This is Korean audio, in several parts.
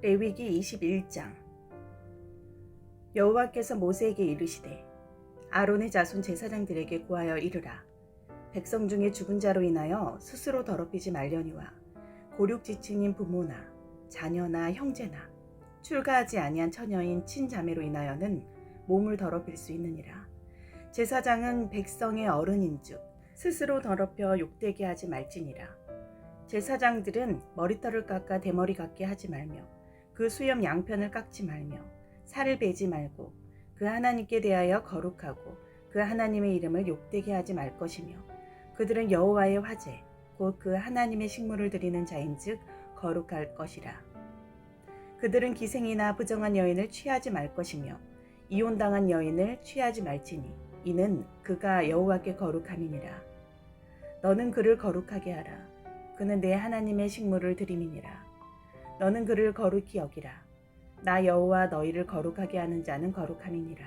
레위기 21장. 여호와께서 모세에게 이르시되 아론의 자손 제사장들에게 고하여 이르라. 백성 중에 죽은 자로 인하여 스스로 더럽히지 말려니와 고륙지친인 부모나 자녀나 형제나 출가하지 아니한 처녀인 친자매로 인하여는 몸을 더럽힐 수 있느니라. 제사장은 백성의 어른인즉 스스로 더럽혀 욕되게 하지 말지니라. 제사장들은 머리털을 깎아 대머리 같게 하지 말며 그 수염 양편을 깎지 말며 살을 베지 말고 그 하나님께 대하여 거룩하고 그 하나님의 이름을 욕되게 하지 말 것이며 그들은 여호와의 화제 곧 그 하나님의 식물을 드리는 자인즉 거룩할 것이라. 그들은 기생이나 부정한 여인을 취하지 말 것이며 이혼당한 여인을 취하지 말지니 이는 그가 여호와께 거룩함이니라. 너는 그를 거룩하게 하라. 그는 내 하나님의 식물을 드림이니라. 너는 그를 거룩히 여기라. 나 여호와 너희를 거룩하게 하는 자는 거룩함이니라.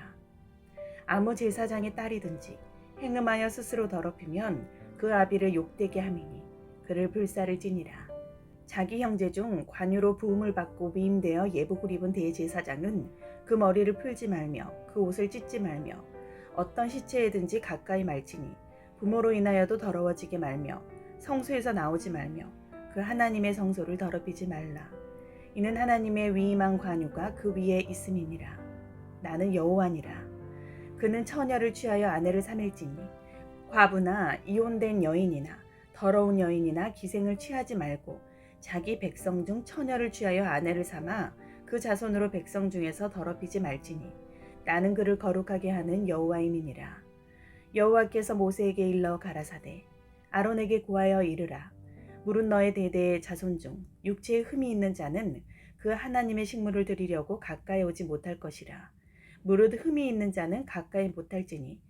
아무 제사장의 딸이든지 행음하여 스스로 더럽히면 그 아비를 욕되게 함이니 그를 불사를 지니라. 자기 형제 중 관유로 부음을 받고 위임되어 예복을 입은 대제사장은 그 머리를 풀지 말며 그 옷을 찢지 말며 어떤 시체에든지 가까이 말지니 부모로 인하여도 더러워지게 말며 성소에서 나오지 말며 그 하나님의 성소를 더럽히지 말라. 이는 하나님의 위임한 관유가 그 위에 있음이니라. 나는 여호와니라. 그는 처녀를 취하여 아내를 삼일지니 과부나 이혼된 여인이나 더러운 여인이나 기생을 취하지 말고 자기 백성 중 처녀를 취하여 아내를 삼아 그 자손으로 백성 중에서 더럽히지 말지니 나는 그를 거룩하게 하는 여호와임이니라. 여호와께서 모세에게 일러 가라사대 아론에게 고하여 이르라. 물은 너의 대대의 자손 중 육체에 흠이 있는 자는 그 하나님의 식물을 드리려고 가까이 오지 못할 것이라. 무릇 흠이 있는 자는 가까이 못할지니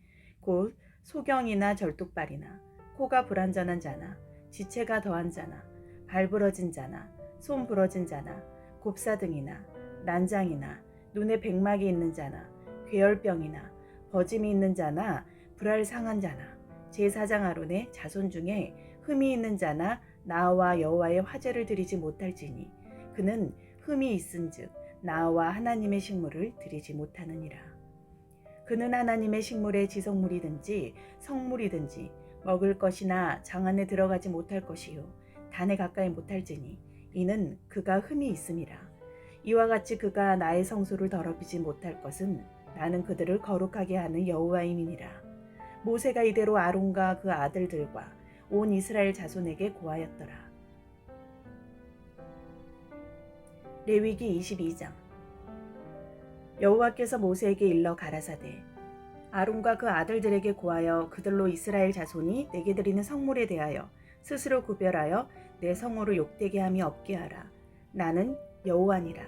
곧 소경이나 절뚝발이나 코가 불완전한 자나 지체가 더한 자나 발 부러진 자나 손 부러진 자나 곱사등이나 난장이나 눈에 백막이 있는 자나 괴혈병이나 버짐이 있는 자나 불알 상한 자나 제사장 아론의 자손 중에 흠이 있는 자나 나와 여호와의 화제를 드리지 못할지니 그는 흠이 있은즉 나와 하나님의 식물을 드리지 못하느니라. 그는 하나님의 식물의 지성물이든지 성물이든지 먹을 것이나 장 안에 들어가지 못할 것이요 단에 가까이 못할지니 이는 그가 흠이 있음이라. 이와 같이 그가 나의 성소를 더럽히지 못할 것은 나는 그들을 거룩하게 하는 여호와임이니라. 모세가 이대로 아론과 그 아들들과 온 이스라엘 자손에게 고하였더라. 레위기 22장. 여호와께서 모세에게 일러 가라사대 아론과 그 아들들에게 고하여 그들로 이스라엘 자손이 내게 드리는 성물에 대하여 스스로 구별하여 내 성호를 욕되게 함이 없게 하라. 나는 여호와니라.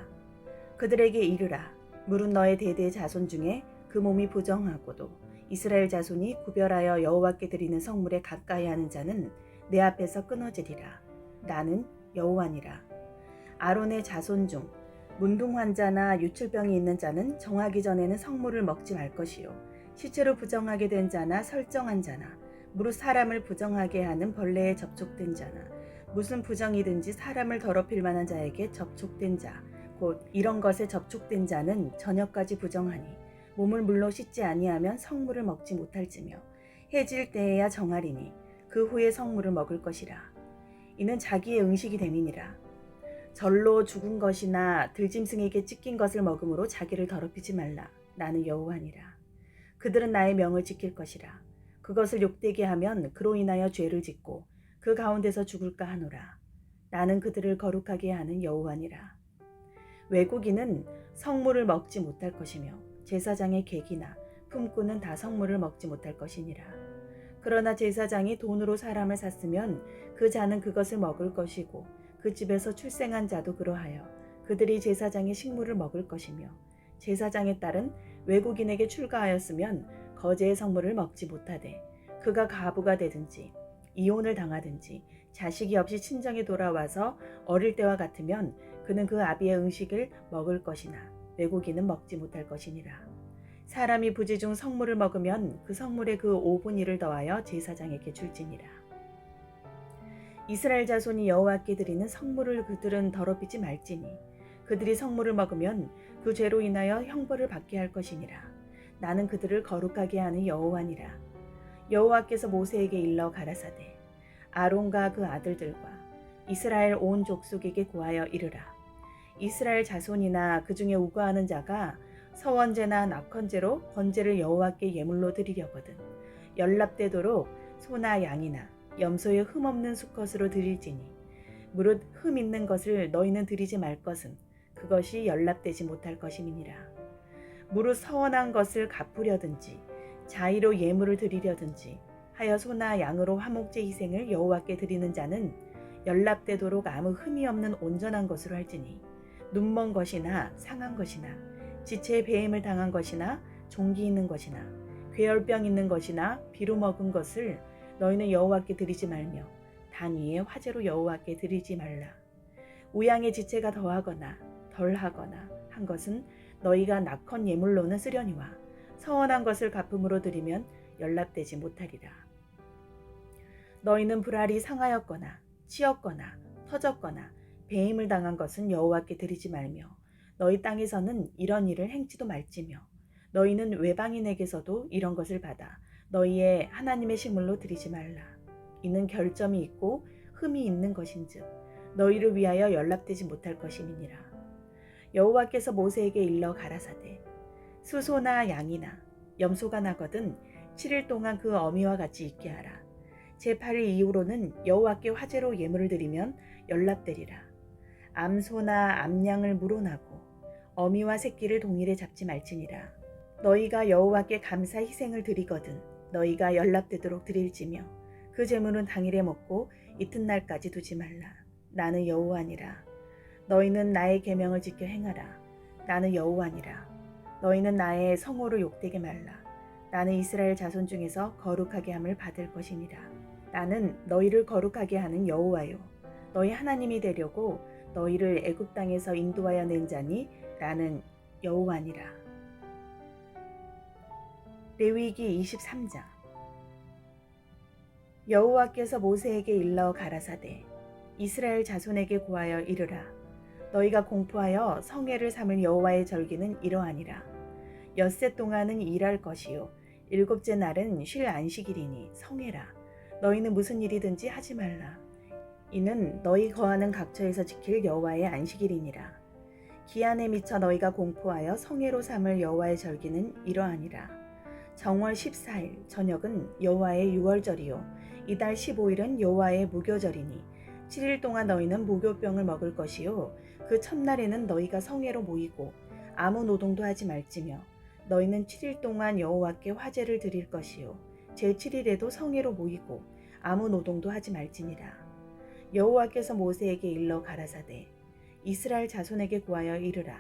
그들에게 이르라. 물은 너의 대대 자손 중에 그 몸이 부정하고도 이스라엘 자손이 구별하여 여호와께 드리는 성물에 가까이 하는 자는 내 앞에서 끊어지리라. 나는 여호와니라. 아론의 자손 중 문둥 환자나 유출병이 있는 자는 정하기 전에는 성물을 먹지 말 것이요 시체로 부정하게 된 자나 설정한 자나 무릇 사람을 부정하게 하는 벌레에 접촉된 자나 무슨 부정이든지 사람을 더럽힐 만한 자에게 접촉된 자 곧 이런 것에 접촉된 자는 저녁까지 부정하니 몸을 물로 씻지 아니하면 성물을 먹지 못할지며 해질 때에야 정하리니 그 후에 성물을 먹을 것이라. 이는 자기의 응식이 됨이니라. 절로 죽은 것이나 들짐승에게 찢긴 것을 먹음으로 자기를 더럽히지 말라. 나는 여호와니라. 그들은 나의 명을 지킬 것이라. 그것을 욕되게 하면 그로 인하여 죄를 짓고 그 가운데서 죽을까 하노라. 나는 그들을 거룩하게 하는 여호와니라. 외국인은 성물을 먹지 못할 것이며 제사장의 객이나 품꾼은 다 성물을 먹지 못할 것이니라. 그러나 제사장이 돈으로 사람을 샀으면 그 자는 그것을 먹을 것이고 그 집에서 출생한 자도 그러하여 그들이 제사장의 식물을 먹을 것이며 제사장의 딸은 외국인에게 출가하였으면 거제의 성물을 먹지 못하되 그가 가부가 되든지 이혼을 당하든지 자식이 없이 친정에 돌아와서 어릴 때와 같으면 그는 그 아비의 음식을 먹을 것이나 외국인은 먹지 못할 것이니라. 사람이 부지 중 성물을 먹으면 그 성물에 그 5분의 1을 더하여 제사장에게 줄지니라. 이스라엘 자손이 여호와께 드리는 성물을 그들은 더럽히지 말지니 그들이 성물을 먹으면 그 죄로 인하여 형벌을 받게 할 것이니라. 나는 그들을 거룩하게 하는 여호와니라. 여호와께서 모세에게 일러 가라사대 아론과 그 아들들과 이스라엘 온 족속에게 고하여 이르라. 이스라엘 자손이나 그 중에 우거하는 자가 서원제나 낙헌제로 번제를 여호와께 예물로 드리려거든 연납되도록 소나 양이나 염소의 흠 없는 수컷으로 드릴지니 무릇 흠 있는 것을 너희는 드리지 말 것은 그것이 연납되지 못할 것임이니라. 무릇 서원한 것을 갚으려든지 자의로 예물을 드리려든지 하여 소나 양으로 화목제 희생을 여호와께 드리는 자는 연납되도록 아무 흠이 없는 온전한 것으로 할지니 눈먼 것이나 상한 것이나 지체에 배임을 당한 것이나 종기 있는 것이나 괴혈병 있는 것이나 비루 먹은 것을 너희는 여호와께 드리지 말며 단 위에 화제로 여호와께 드리지 말라. 우양의 지체가 더하거나 덜하거나 한 것은 너희가 낙헌 예물로는 쓰려니와 서원한 것을 갚음으로 드리면 연납되지 못하리라. 너희는 불알이 상하였거나 치었거나 터졌거나 배임을 당한 것은 여호와께 드리지 말며 너희 땅에서는 이런 일을 행치도 말지며 너희는 외방인에게서도 이런 것을 받아 너희의 하나님의 시물로 드리지 말라. 이는 결점이 있고 흠이 있는 것인즉 너희를 위하여 연락되지 못할 것임이니라. 여호와께서 모세에게 일러 가라사대 수소나 양이나 염소가 나거든 7일 동안 그 어미와 같이 있게 하라. 제8일 이후로는 여호와께 화제로 예물을 드리면 연락되리라. 암소나 암양을 물어나고 어미와 새끼를 동일에 잡지 말지니라. 너희가 여호와께 감사 희생을 드리거든 너희가 연락되도록 드릴지며 그 제물은 당일에 먹고 이튿날까지 두지 말라. 나는 여호와니라. 너희는 나의 계명을 지켜 행하라. 나는 여호와니라. 너희는 나의 성호를 욕되게 말라. 나는 이스라엘 자손 중에서 거룩하게 함을 받을 것이니라. 나는 너희를 거룩하게 하는 여호와요 너희 하나님이 되려고 너희를 애굽 땅에서 인도하여 낸 자니 나는 여호와니라. 레위기 23장. 여호와께서 모세에게 일러 가라사대 이스라엘 자손에게 고하여 이르라. 너희가 공포하여 성회를 삼을 여호와의 절기는 이러하니라. 엿새 동안은 일할 것이요 일곱째 날은 쉴 안식일이니 성회라. 너희는 무슨 일이든지 하지 말라. 이는 너희 거하는 각처에서 지킬 여호와의 안식일이니라. 기한에 미쳐 너희가 공포하여 성회로 삼을 여호와의 절기는 이러하니라. 정월 14일 저녁은 여호와의 유월절이요 이달 15일은 여호와의 무교절이니 7일 동안 너희는 무교병을 먹을 것이요 그 첫날에는 너희가 성회로 모이고 아무 노동도 하지 말지며 너희는 7일 동안 여호와께 화제를 드릴 것이요 제7일에도 성회로 모이고 아무 노동도 하지 말지니라. 여호와께서 모세에게 일러 가라사대 이스라엘 자손에게 고하여 이르라.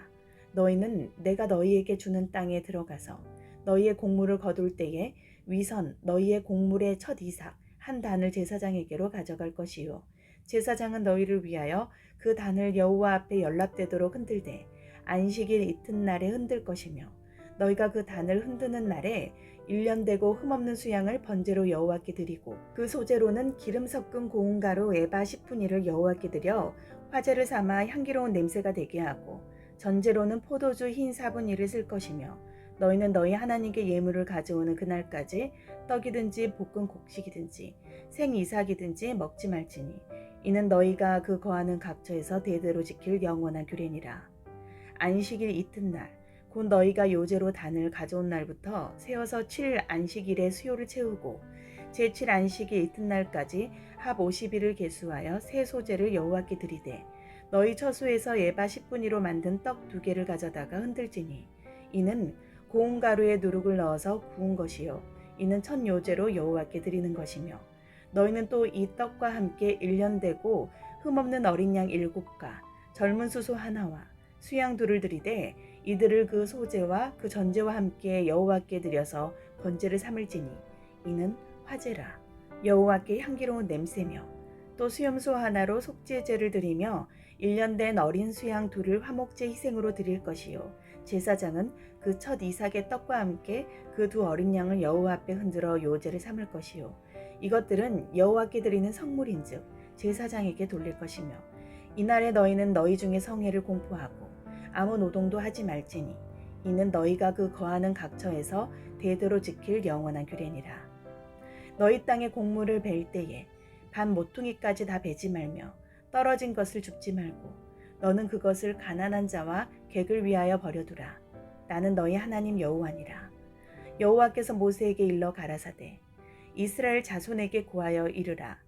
너희는 내가 너희에게 주는 땅에 들어가서 너희의 곡물을 거둘 때에 위선 너희의 곡물의 첫 이삭 한 단을 제사장에게로 가져갈 것이요 제사장은 너희를 위하여 그 단을 여호와 앞에 연락되도록 흔들되 안식일 이튿날에 흔들 것이며 너희가 그 단을 흔드는 날에 1년 되고 흠없는 수양을 번제로 여호와께 드리고 그 소재로는 기름 섞은 고운 가루 에바 10분위를 여호와께 드려 화제를 삼아 향기로운 냄새가 되게 하고 전제로는 포도주 흰 4분위를 쓸 것이며 너희는 너희 하나님께 예물을 가져오는 그날까지 떡이든지 볶은 곡식이든지 생 이삭이든지 먹지 말지니 이는 너희가 그 거하는 각처에서 대대로 지킬 영원한 규례니라. 안식일 이튿날 곧 너희가 요제로 단을 가져온 날부터 세어서 7 안식일의 수요를 채우고 제7 안식일 이튿날까지 합 50일을 계수하여 새 소재를 여호와께 드리되 너희 처소에서 에바 10분위로 만든 떡 2개를 가져다가 흔들지니 이는 고운 가루에 누룩을 넣어서 구운 것이요 이는 첫 요제로 여호와께 드리는 것이며 너희는 또 이 떡과 함께 1년 되고 흠없는 어린 양 7과 젊은 수소 하나와 수양 2를 드리되 이들을 그 소제와 그 전제와 함께 여호와께 드려서 번제를 삼을지니 이는 화제라. 여호와께 향기로운 냄새며 또 수염소 하나로 속죄제를 드리며 1년 된 어린 수양 2를 화목제 희생으로 드릴 것이요 제사장은 그 첫 이삭의 떡과 함께 그 2 어린 양을 여호와 앞에 흔들어 요제를 삼을 것이요 이것들은 여호와께 드리는 성물인즉 제사장에게 돌릴 것이며 이날에 너희는 너희 중에 성회를 공포하고 아무 노동도 하지 말지니 이는 너희가 그 거하는 각처에서 대대로 지킬 영원한 규례니라. 너희 땅에 곡물을 벨 때에 반 모퉁이까지 다 베지 말며 떨어진 것을 줍지 말고 너는 그것을 가난한 자와 객을 위하여 버려두라. 나는 너희 하나님 여호와니라. 여호와께서 모세에게 일러 가라사대 이스라엘 자손에게 고하여 이르라.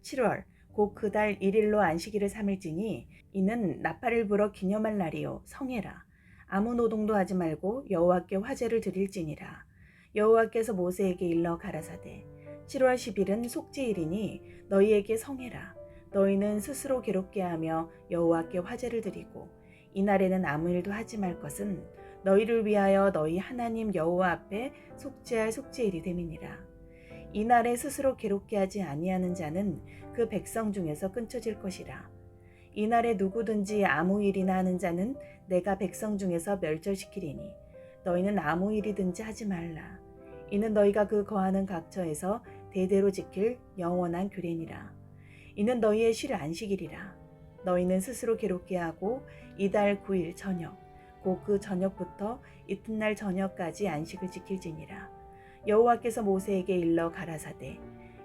7월 곧 그 달 1일로 안식일을 삼을지니 이는 나팔을 불어 기념할 날이요 성회라. 아무 노동도 하지 말고 여호와께 화제를 드릴지니라. 여호와께서 모세에게 일러 가라사대 7월 10일은 속죄일이니 너희에게 성회라. 너희는 스스로 괴롭게 하며 여호와께 화제를 드리고 이날에는 아무 일도 하지 말 것은 너희를 위하여 너희 하나님 여호와 앞에 속죄할 속죄일이 됨이니라. 이날에 스스로 괴롭게 하지 아니하는 자는 그 백성 중에서 끊쳐질 것이라. 이날에 누구든지 아무 일이나 하는 자는 내가 백성 중에서 멸절시키리니 너희는 아무 일이든지 하지 말라. 이는 너희가 그 거하는 각처에서 대대로 지킬 영원한 규례니라. 이는 너희의 쉴 안식일이라. 너희는 스스로 괴롭게 하고 이달 9일 저녁 곧 그 저녁부터 이튿날 저녁까지 안식을 지킬지니라. 여호와께서 모세에게 일러 가라사대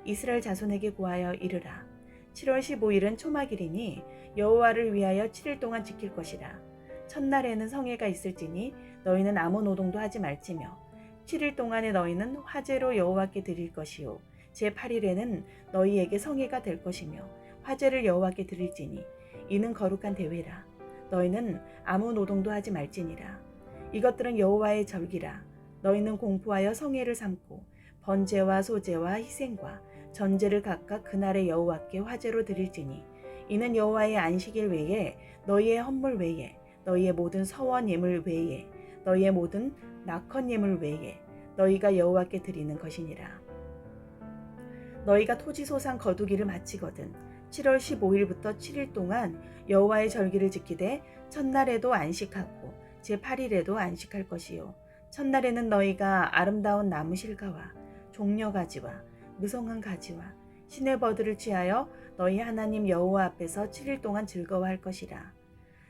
이스라엘 자손에게 고하여 이르라. 7월 15일은 초막일이니 여호와를 위하여 7일 동안 지킬 것이라. 첫날에는 성회가 있을지니 너희는 아무 노동도 하지 말지며 7일 동안에 너희는 화제로 여호와께 드릴 것이요 제8일에는 너희에게 성회가 될 것이며 화제를 여호와께 드릴지니 이는 거룩한 대회라. 너희는 아무 노동도 하지 말지니라. 이것들은 여호와의 절기라. 너희는 공포하여 성회를 삼고 번제와 소제와 희생과 전제를 각각 그날의 여호와께 화제로 드릴지니 이는 여호와의 안식일 외에 너희의 헌물 외에 너희의 모든 서원 예물 외에 너희의 모든 낙헌 예물 외에 너희가 여호와께 드리는 것이니라. 너희가 토지 소산 거두기를 마치거든 7월 15일부터 7일 동안 여호와의 절기를 지키되 첫날에도 안식하고 제8일에도 안식할 것이요 첫날에는 너희가 아름다운 나무 실과와 종려가지와 무성한 가지와 시내 버드를 취하여 너희 하나님 여호와 앞에서 7일 동안 즐거워할 것이라.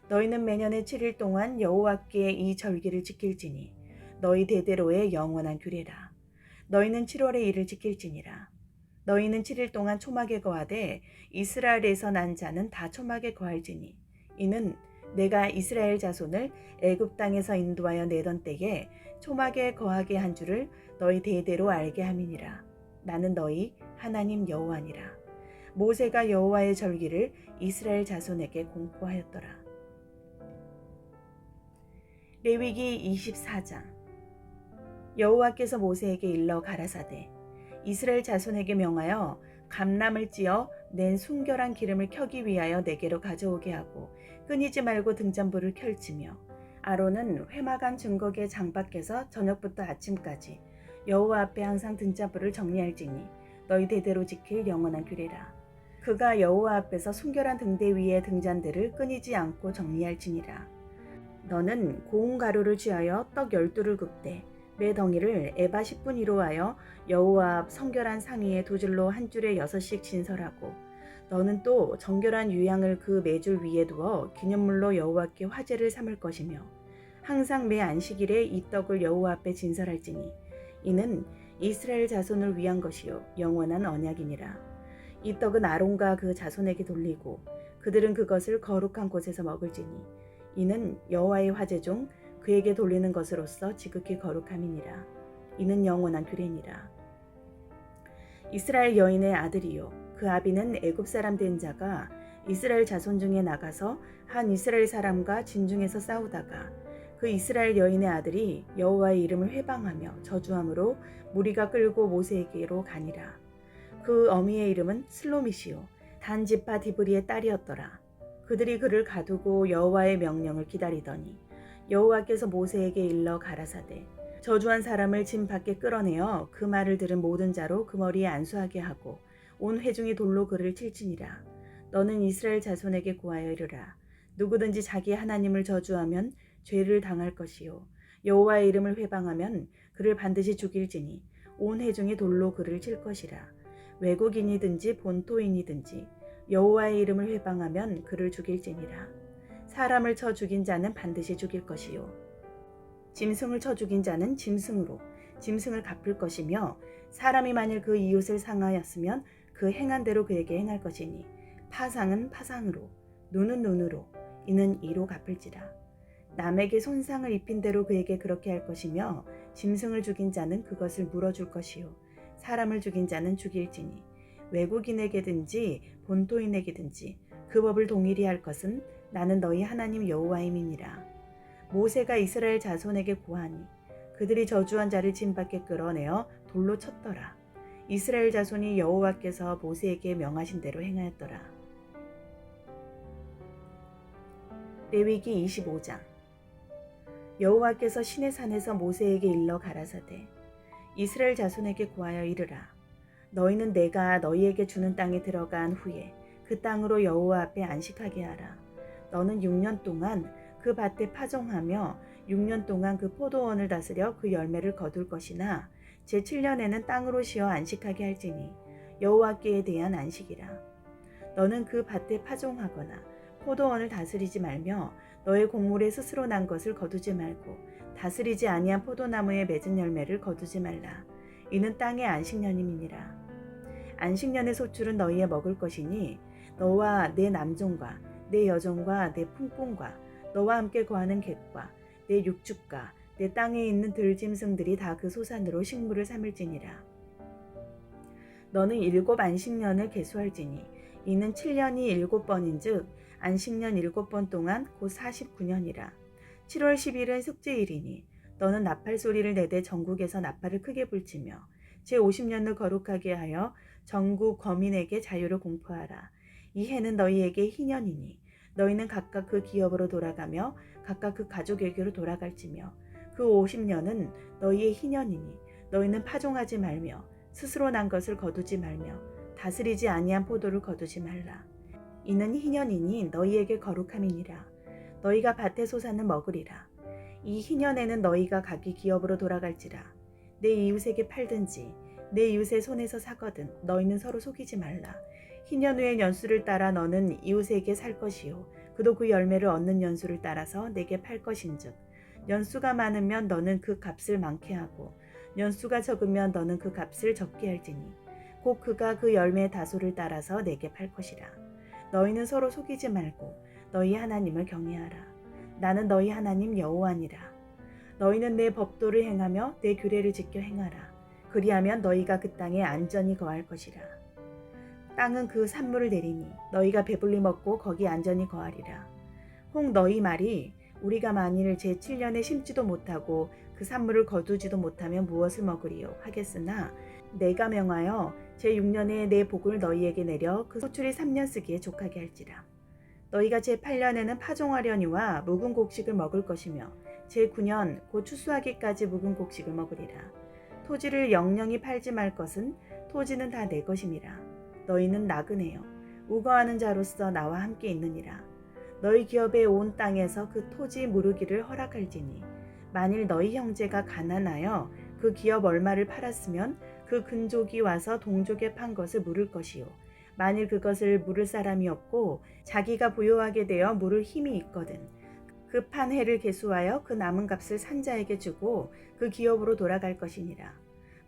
너희는 매년의 7일 동안 여호와께 이 절기를 지킬지니 너희 대대로의 영원한 규례라. 너희는 7월의 일을 지킬지니라. 너희는 7일 동안 초막에 거하되 이스라엘에서 난 자는 다 초막에 거할지니 이는 내가 이스라엘 자손을 애굽 땅에서 인도하여 내던 때에 초막에 거하게 한 줄을 너희 대대로 알게 함이니라. 나는 너희 하나님 여호와니라. 모세가 여호와의 절기를 이스라엘 자손에게 공포하였더라. 레위기 24장. 여호와께서 모세에게 일러 가라사대 이스라엘 자손에게 명하여 감람을 찧어 낸 순결한 기름을 켜기 위하여 내게로 가져오게 하고 끊이지 말고 등잔불을 켤지며 아론은 회막안 증거계 장밖에서 저녁부터 아침까지 여호와 앞에 항상 등잔불을 정리할지니 너희 대대로 지킬 영원한 규례라. 그가 여호와 앞에서 순결한 등대 위의 등잔들을 끊이지 않고 정리할지니라. 너는 고운 가루를 취하여 떡 12를 굽되 매 덩이를 에바 10분위로 하여 여호와 앞 성결한 상위에 두 줄로 한 줄에 6씩 진설하고 너는 또 정결한 유향을 그 매 줄 위에 두어 기념물로 여호와께 화제를 삼을 것이며 항상 매 안식일에 이 떡을 여호와 앞에 진설할지니 이는 이스라엘 자손을 위한 것이요 영원한 언약이니라. 이 떡은 아론과 그 자손에게 돌리고 그들은 그것을 거룩한 곳에서 먹을지니 이는 여호와의 화제 중 그에게 돌리는 것으로서 지극히 거룩함이니라. 이는 영원한 규례니라. 이스라엘 여인의 아들이요 그 아비는 애굽 사람 된 자가 이스라엘 자손 중에 나가서 한 이스라엘 사람과 진중에서 싸우다가 그 이스라엘 여인의 아들이 여호와의 이름을 회방하며 저주함으로 무리가 끌고 모세에게로 가니라. 그 어미의 이름은 슬로미시요 단 지파 디브리의 딸이었더라. 그들이 그를 가두고 여호와의 명령을 기다리더니 여호와께서 모세에게 일러 가라사대 저주한 사람을 진 밖에 끌어내어 그 말을 들은 모든 자로 그 머리에 안수하게 하고 온 회중이 돌로 그를 칠지니라. 너는 이스라엘 자손에게 고하여 이르라. 누구든지 자기 하나님을 저주하면 죄를 당할 것이요 여호와의 이름을 회방하면 그를 반드시 죽일지니 온 회중이 돌로 그를 칠 것이라. 외국인이든지 본토인이든지 여호와의 이름을 회방하면 그를 죽일지니라. 사람을 쳐 죽인 자는 반드시 죽일 것이요 짐승을 쳐 죽인 자는 짐승으로 짐승을 갚을 것이며 사람이 만일 그 이웃을 상하였으면 그 행한 대로 그에게 행할 것이니 파상은 파상으로 눈은 눈으로 이는 이로 갚을지라. 남에게 손상을 입힌 대로 그에게 그렇게 할 것이며 짐승을 죽인 자는 그것을 물어줄 것이요 사람을 죽인 자는 죽일지니 외국인에게든지 본토인에게든지 그 법을 동일히 할 것은 나는 너희 하나님 여호와임이니라. 모세가 이스라엘 자손에게 고하니 그들이 저주한 자를 진 밖에 끌어내어 돌로 쳤더라. 이스라엘 자손이 여호와께서 모세에게 명하신 대로 행하였더라. 레위기 25장. 여호와께서 시내산에서 모세에게 일러 가라사대 이스라엘 자손에게 고하여 이르라. 너희는 내가 너희에게 주는 땅에 들어간 후에 그 땅으로 여호와 앞에 안식하게 하라. 너는 6년 동안 그 밭에 파종하며 6년 동안 그 포도원을 다스려 그 열매를 거둘 것이나 제7년에는 땅으로 쉬어 안식하게 할지니 여호와께 대한 안식이라. 너는 그 밭에 파종하거나 포도원을 다스리지 말며 너의 곡물에 스스로 난 것을 거두지 말고 다스리지 아니한 포도나무에 맺은 열매를 거두지 말라. 이는 땅의 안식년임이니라. 안식년의 소출은 너희의 먹을 것이니 너와 내 남종과 내 여종과 내 품꾼과 너와 함께 거하는 객과 내 육축과 내 땅에 있는 들짐승들이 다 그 소산으로 식물을 삼을지니라. 너는 7 안식년을 계수할지니 이는 7년이 7번인즉 안식년 7번 동안 곧 49년이라. 7월 10일은 속죄일이니 너는 나팔 소리를 내되 전국에서 나팔을 크게 불치며 제50년을 거룩하게 하여 전국 거민에게 자유를 공포하라. 이 해는 너희에게 희년이니 너희는 각각 그 기업으로 돌아가며 각각 그 가족에게로 돌아갈지며 그 50년은 너희의 희년이니 너희는 파종하지 말며 스스로 난 것을 거두지 말며 다스리지 아니한 포도를 거두지 말라. 이는 희년이니 너희에게 거룩함이니라. 너희가 밭의 소산을 먹으리라. 이 희년에는 너희가 각기 기업으로 돌아갈지라. 내 이웃에게 팔든지 내 이웃의 손에서 사거든 너희는 서로 속이지 말라. 희년 후의 연수를 따라 너는 이웃에게 살 것이요 그도 그 열매를 얻는 연수를 따라서 내게 팔 것인즉 연수가 많으면 너는 그 값을 많게 하고 연수가 적으면 너는 그 값을 적게 할지니 곧 그가 그 열매의 다소를 따라서 내게 팔 것이라. 너희는 서로 속이지 말고 너희 하나님을 경외하라. 나는 너희 하나님 여호와니라. 너희는 내 법도를 행하며 내 규례를 지켜 행하라. 그리하면 너희가 그 땅에 안전히 거할 것이라. 땅은 그 산물을 내리니 너희가 배불리 먹고 거기 안전히 거하리라. 혹 너희 말이 우리가 만일 제7년에 심지도 못하고 그 산물을 거두지도 못하면 무엇을 먹으리요 하겠으나 내가 명하여 제6년에 내 복을 너희에게 내려 그 소출이 3년 쓰기에 족하게 할지라. 너희가 제8년에는 파종하려니와 묵은 곡식을 먹을 것이며 제9년 곧 추수하기까지 묵은 곡식을 먹으리라. 토지를 영영히 팔지 말 것은 토지는 다 내 것임이라. 너희는 나그네요 우거하는 자로서 나와 함께 있느니라. 너희 기업의 온 땅에서 그 토지 무르기를 허락할지니 만일 너희 형제가 가난하여 그 기업 얼마를 팔았으면 그 근족이 와서 동족에 판 것을 물을 것이요 만일 그것을 물을 사람이 없고 자기가 부요하게 되어 물을 힘이 있거든 그 판 해를 계수하여 그 남은 값을 산자에게 주고 그 기업으로 돌아갈 것이니라.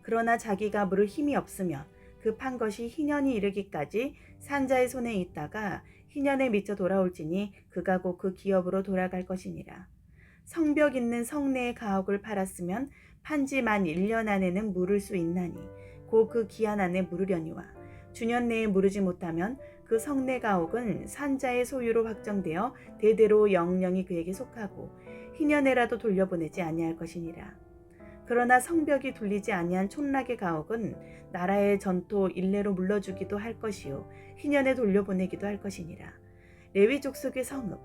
그러나 자기가 물을 힘이 없으면 그 판 것이 희년이 이르기까지 산자의 손에 있다가 희년에 미쳐 돌아올지니 그가 곧 그 기업으로 돌아갈 것이니라. 성벽 있는 성내의 가옥을 팔았으면 판지 만 1년 안에는 물을 수 있나니 곧 그 기한 안에 물으려니와 주년 내에 물으지 못하면 그 성내 가옥은 산자의 소유로 확정되어 대대로 영영이 그에게 속하고 희년에라도 돌려보내지 아니할 것이니라. 그러나 성벽이 둘리지 아니한 촌락의 가옥은 나라의 전토 일례로 물러주기도 할 것이요 희년에 돌려보내기도 할 것이니라. 레위 족속의 성읍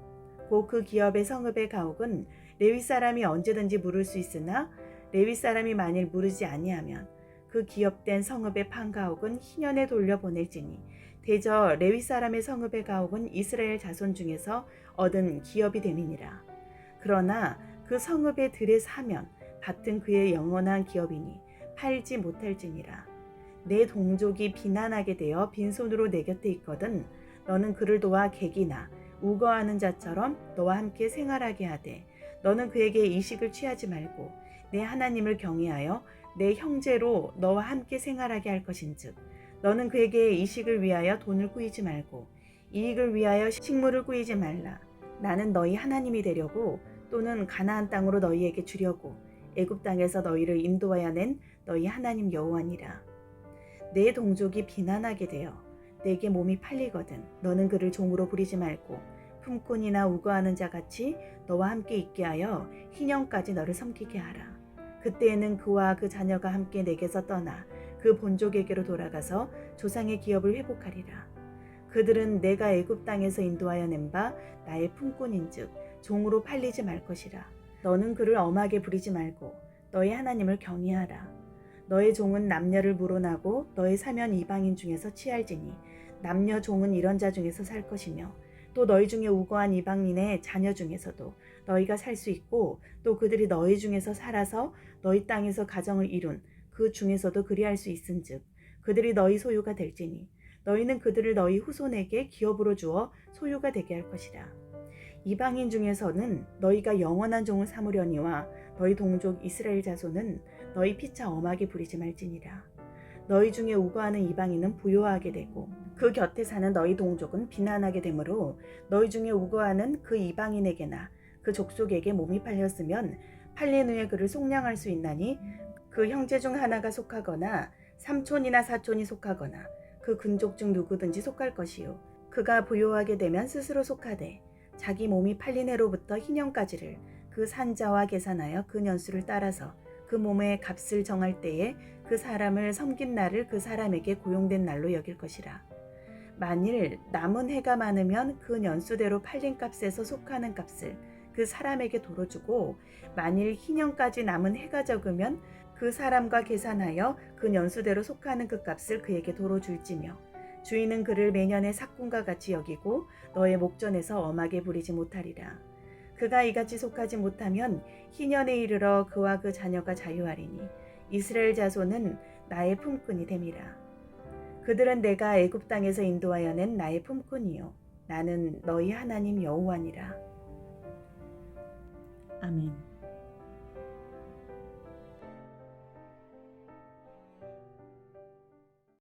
곧 그 기업의 성읍의 가옥은 레위 사람이 언제든지 물을 수 있으나 레위 사람이 만일 물으지 아니하면 그 기업된 성읍의 판 가옥은 희년에 돌려보낼지니 대저 레위 사람의 성읍의 가옥은 이스라엘 자손 중에서 얻은 기업이 됨이니라. 그러나 그 성읍의 들에 사면 밭은 그의 영원한 기업이니 팔지 못할지니라. 내 동족이 비난하게 되어 빈손으로 내 곁에 있거든 너는 그를 도와 객이나 우거하는 자처럼 너와 함께 생활하게 하되 너는 그에게 이식을 취하지 말고 내 하나님을 경외하여 내 형제로 너와 함께 생활하게 할 것인즉 너는 그에게 이식을 위하여 돈을 꾸이지 말고 이익을 위하여 식물을 꾸이지 말라. 나는 너희 하나님이 되려고 또는 가나안 땅으로 너희에게 주려고 애굽 땅에서 너희를 인도하여 낸 너희 하나님 여호와니라. 내 동족이 비난하게 되어 내게 몸이 팔리거든 너는 그를 종으로 부리지 말고 품꾼이나 우거하는 자 같이 너와 함께 있게 하여 희년까지 너를 섬기게 하라. 그때에는 그와 그 자녀가 함께 내게서 떠나 그 본족에게로 돌아가서 조상의 기업을 회복하리라. 그들은 내가 애굽 땅에서 인도하여 낸 바 나의 품꾼인즉 종으로 팔리지 말 것이라. 너는 그를 엄하게 부리지 말고 너의 하나님을 경외하라. 너의 종은 남녀를 물어나고 너의 사면 이방인 중에서 취할지니 남녀 종은 이런 자 중에서 살 것이며 또 너희 중에 우거한 이방인의 자녀 중에서도 너희가 살 수 있고 또 그들이 너희 중에서 살아서 너희 땅에서 가정을 이룬 그 중에서도 그리할 수 있은즉 그들이 너희 소유가 될지니 너희는 그들을 너희 후손에게 기업으로 주어 소유가 되게 할 것이라. 이방인 중에서는 너희가 영원한 종을 삼으려니와 너희 동족 이스라엘 자손은 너희 피차 엄하게 부리지 말지니라. 너희 중에 우거하는 이방인은 부요하게 되고 그 곁에 사는 너희 동족은 비난하게 되므로 너희 중에 우거하는 그 이방인에게나 그 족속에게 몸이 팔렸으면 팔린 후에 그를 속량할 수 있나니 그 형제 중 하나가 속하거나 삼촌이나 사촌이 속하거나 그 근족 중 누구든지 속할 것이요 그가 부요하게 되면 스스로 속하되 자기 몸이 팔린 해로부터 희년까지를 그 산자와 계산하여 그 년수를 따라서 그 몸의 값을 정할 때에 그 사람을 섬긴 날을 그 사람에게 고용된 날로 여길 것이라. 만일 남은 해가 많으면 그 년수대로 팔린 값에서 속하는 값을 그 사람에게 도로 주고 만일 희년까지 남은 해가 적으면 그 사람과 계산하여 그 년수대로 속하는 그 값을 그에게 도로 줄지며 주인은 그를 매년의 삭군과 같이 여기고 너의 목전에서 엄하게 부리지 못하리라. 그가 이같이 속하지 못하면 희년에 이르러 그와 그 자녀가 자유하리니 이스라엘 자손은 나의 품꾼이 됨이라. 그들은 내가 애굽 땅에서 인도하여 낸 나의 품꾼이요 나는 너희 하나님 여호와니라. 아멘.